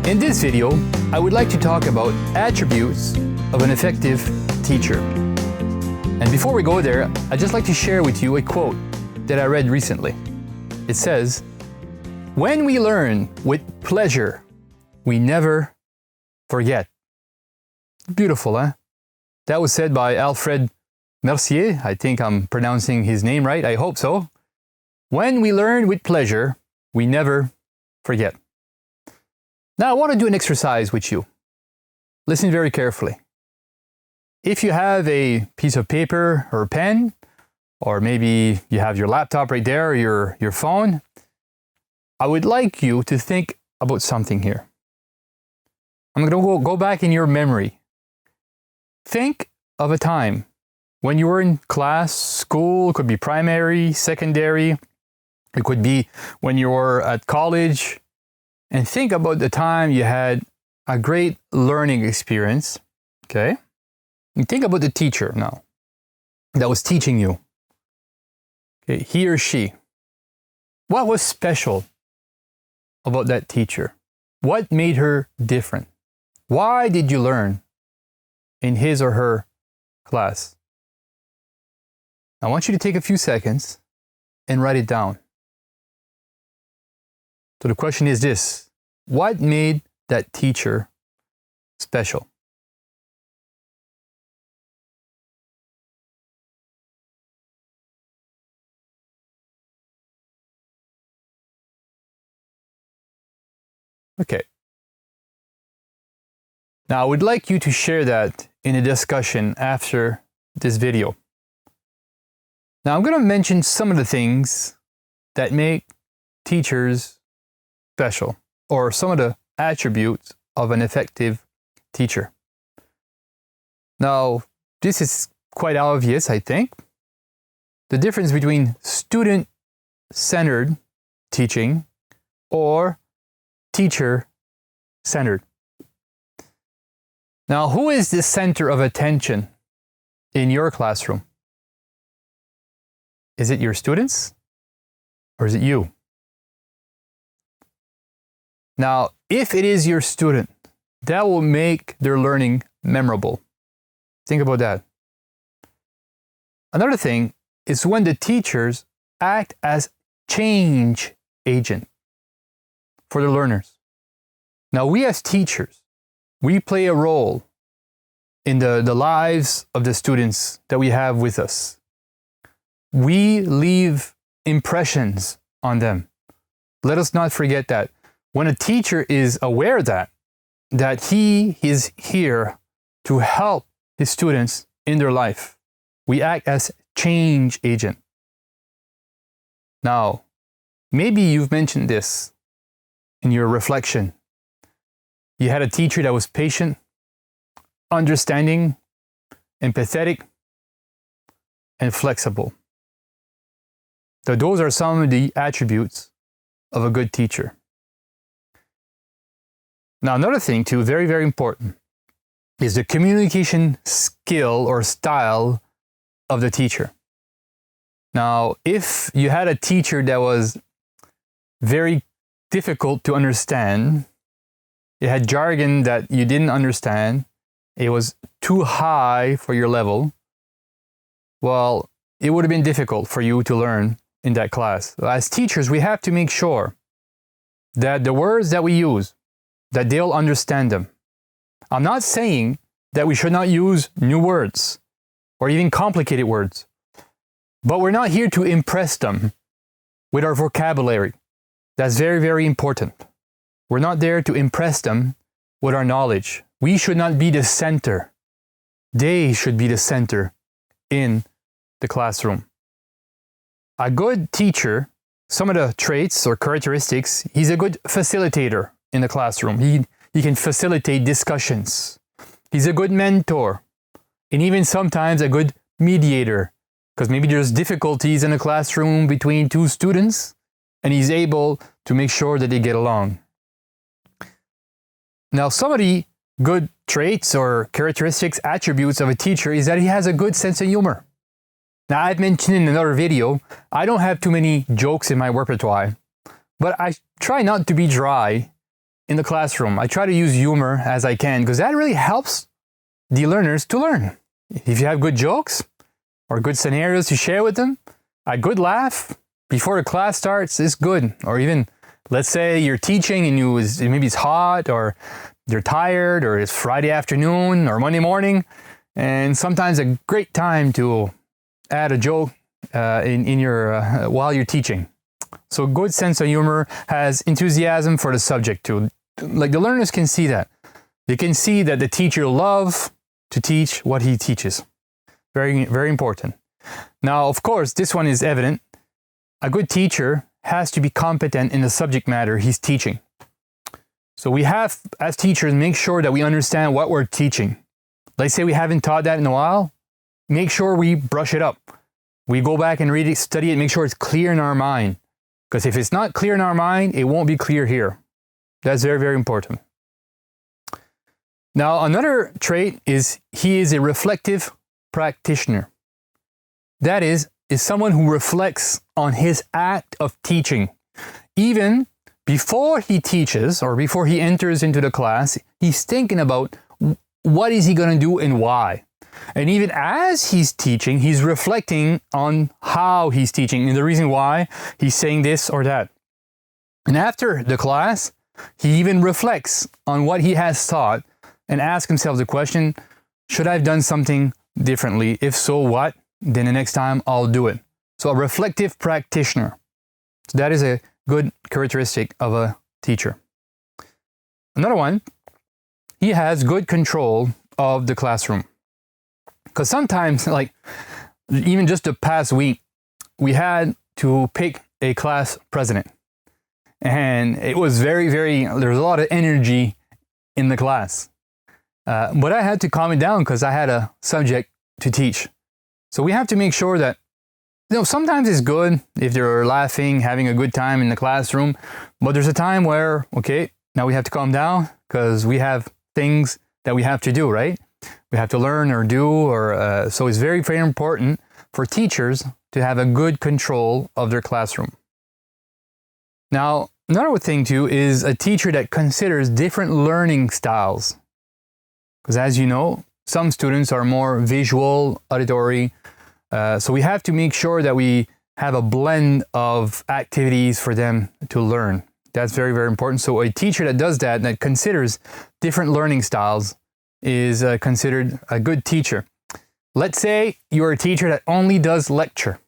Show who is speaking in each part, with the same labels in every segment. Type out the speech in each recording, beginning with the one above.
Speaker 1: In this video, I would like to talk about attributes of an effective teacher. And before we go there, I'd just like to share with you a quote that I read recently. It says, "When we learn with pleasure, we never forget." Beautiful, huh? That was said by Alfred Mercier. I think I'm pronouncing his name right. I hope so. When we learn with pleasure, we never forget. Now I want to do an exercise with you. Listen very carefully. If you have a piece of paper or a pen, or maybe you have your laptop right there, or your phone, I would like you to think about something here. I'm going to go back in your memory. Think of a time when you were in class, school, it could be primary, secondary, it could be when you were at college, and think about the time you had a great learning experience, okay? And think about the teacher now that was teaching you. Okay, he or she. What was special about that teacher? What made her different? Why did you learn in his or her class? I want you to take a few seconds and write it down. So the question is this: what made that teacher special? Okay. Now I would like you to share that in a discussion after this video. Now I'm going to mention some of the things that make teachers special, or some of the attributes of an effective teacher. Now, this is quite obvious, I think. The difference between student-centered teaching or teacher-centered. Now, who is the center of attention in your classroom? Is it your students or is it you? Now, if it is your student, that will make their learning memorable. Think about that. Another thing is when the teachers act as change agent for the learners. Now, we as teachers, we play a role in the lives of the students that we have with us. We leave impressions on them. Let us not forget that. When a teacher is aware that he is here to help his students in their life, we act as change agent. Now, maybe you've mentioned this in your reflection. You had a teacher that was patient, understanding, empathetic, and flexible. So those are some of the attributes of a good teacher. Now, another thing too, very, very important, is the communication skill or style of the teacher. Now, if you had a teacher that was very difficult to understand, it had jargon that you didn't understand, it was too high for your level, well, it would have been difficult for you to learn in that class. As teachers, we have to make sure that the words that we use, that they'll understand them. I'm not saying that we should not use new words or even complicated words, but we're not here to impress them with our vocabulary. That's very, very important. We're not there to impress them with our knowledge. We should not be the center. They should be the center in the classroom. A good teacher, some of the traits or characteristics, he's a good facilitator in the classroom. He can facilitate discussions. He's a good mentor, and even sometimes a good mediator, because maybe there's difficulties in a classroom between two students, and he's able to make sure that they get along. Now, some of the good traits or characteristics, attributes of a teacher is that he has a good sense of humor. Now, I've mentioned in another video, I don't have too many jokes in my repertoire, but I try not to be dry in the classroom. I try to use humor as I can because that really helps the learners to learn. If you have good jokes or good scenarios to share with them, a good laugh before the class starts is good. Or even, let's say you're teaching and maybe it's hot or you're tired or it's Friday afternoon or Monday morning, and sometimes a great time to add a joke in your while you're teaching. So good sense of humor has enthusiasm for the subject too. Like the learners can see that. They can see that the teacher loves to teach what he teaches. Very, very important. Now, of course, this one is evident. A good teacher has to be competent in the subject matter he's teaching. So we have, as teachers, make sure that we understand what we're teaching. Let's say we haven't taught that in a while. Make sure we brush it up. We go back and read it, study it, make sure it's clear in our mind. Because if it's not clear in our mind, it won't be clear here. That's very, very important. Now, another trait is he is a reflective practitioner. That is someone who reflects on his act of teaching. Even before he teaches or before he enters into the class, he's thinking about what is he going to do and why. And even as he's teaching, he's reflecting on how he's teaching and the reason why he's saying this or that. And after the class, he even reflects on what he has taught and asks himself the question, should I have done something differently? If so, what? Then the next time I'll do it. So a reflective practitioner. So that is a good characteristic of a teacher. Another one, he has good control of the classroom. Because sometimes, like even just the past week, we had to pick a class president. And it was there was a lot of energy in the class. But I had to calm it down because I had a subject to teach. So we have to make sure that, sometimes it's good if they're laughing, having a good time in the classroom. But there's a time where, okay, now we have to calm down because we have things that we have to do, right? We have to learn or do, so it's very, very important for teachers to have a good control of their classroom. Now, another thing too is a teacher that considers different learning styles. Because as you know, some students are more visual, auditory, so we have to make sure that we have a blend of activities for them to learn. That's very, very important. So a teacher that does that, that considers different learning styles, is considered a good teacher. Let's say you're a teacher that only does lecture.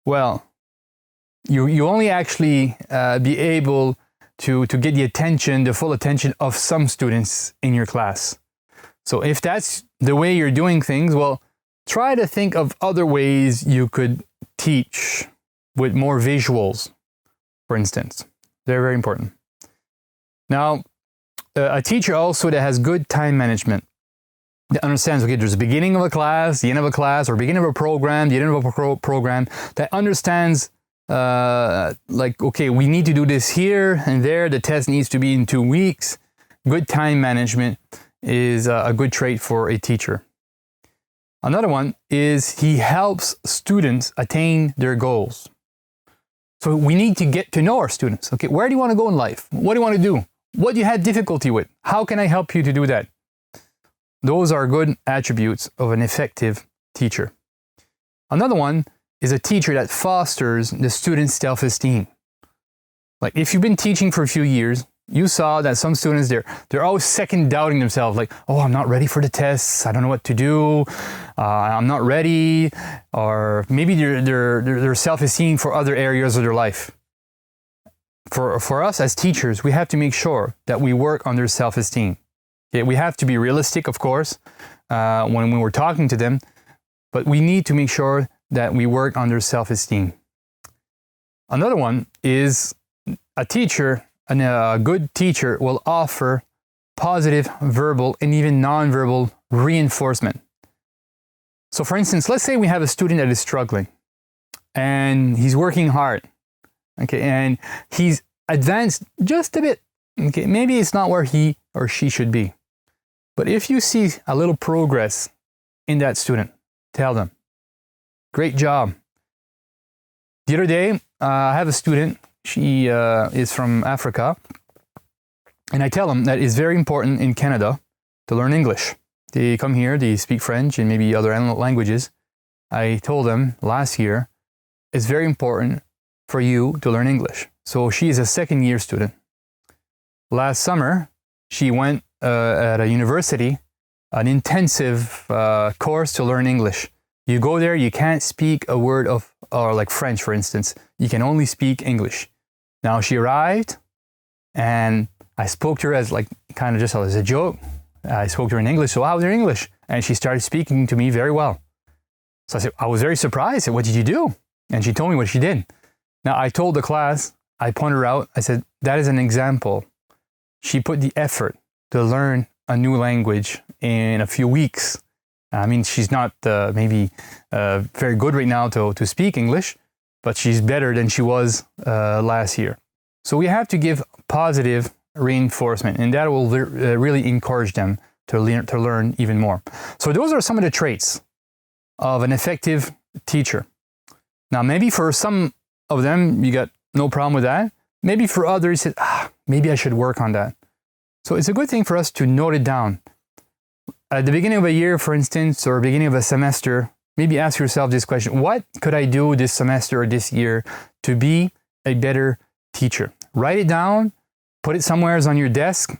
Speaker 1: Well, you only actually be able to get the full attention of some students in your class. So if that's the way you're doing things, well, try to think of other ways you could teach with more visuals, for instance. They're very important. Now, a teacher also that has good time management, that understands, okay, there's a beginning of a class, the end of a class, or beginning of a program, the end of a program, that understands, okay, we need to do this here and there, the test needs to be in 2 weeks. Good time management is a good trait for a teacher. Another one is he helps students attain their goals. So we need to get to know our students. Okay, where do you want to go in life? What do you want to do? What do you have difficulty with? How can I help you to do that? Those are good attributes of an effective teacher. Another one is a teacher that fosters the student's self-esteem. Like if you've been teaching for a few years, you saw that some students, they're always second doubting themselves, like, oh, I'm not ready for the tests, I don't know what to do, I'm not ready, or maybe they're self-esteem for other areas of their life. For us as teachers, we have to make sure that we work on their self-esteem. Okay, we have to be realistic, of course, when we're talking to them, but we need to make sure that we work on their self-esteem. Another one is a teacher, and a good teacher will offer positive verbal and even nonverbal reinforcement. So for instance, let's say we have a student that is struggling and he's working hard, okay, and he's advanced just a bit. Okay, maybe it's not where he or she should be. But if you see a little progress in that student, tell them, great job. The other day, I have a student. She is from Africa, And I tell them that it's very important in Canada to learn English. They come here, they speak French and maybe other languages. I told them last year, it's very important for you to learn English. So she is a second-year student. Last summer, she went at a university, an intensive course to learn English. You go there, you can't speak a word of, or like French, for instance. You can only speak English. Now she arrived, and I spoke to her as like kind of just as a joke. I spoke to her in English. So how's your English? And she started speaking to me very well. So I was very surprised. I said, what did you do? And she told me what she did. Now I told the class, I pointed her out. I said, that is an example. She put the effort to learn a new language in a few weeks. I mean, she's not maybe very good right now to speak English, but she's better than she was last year. So we have to give positive reinforcement, and that will really encourage them to learn even more. So those are some of the traits of an effective teacher. Now, maybe for some of them, you got no problem with that. Maybe for others, maybe I should work on that. So it's a good thing for us to note it down. At the beginning of a year, for instance, or beginning of a semester, maybe ask yourself this question: what could I do this semester or this year to be a better teacher? Write it down, put it somewhere on your desk,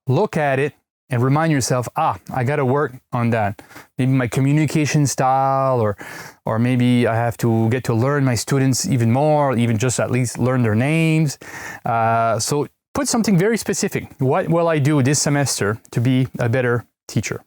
Speaker 1: look at it, and remind yourself, I got to work on that. Maybe my communication style, or maybe I have to get to learn my students even more, even just at least learn their names. So put something very specific. What will I do this semester to be a better teacher?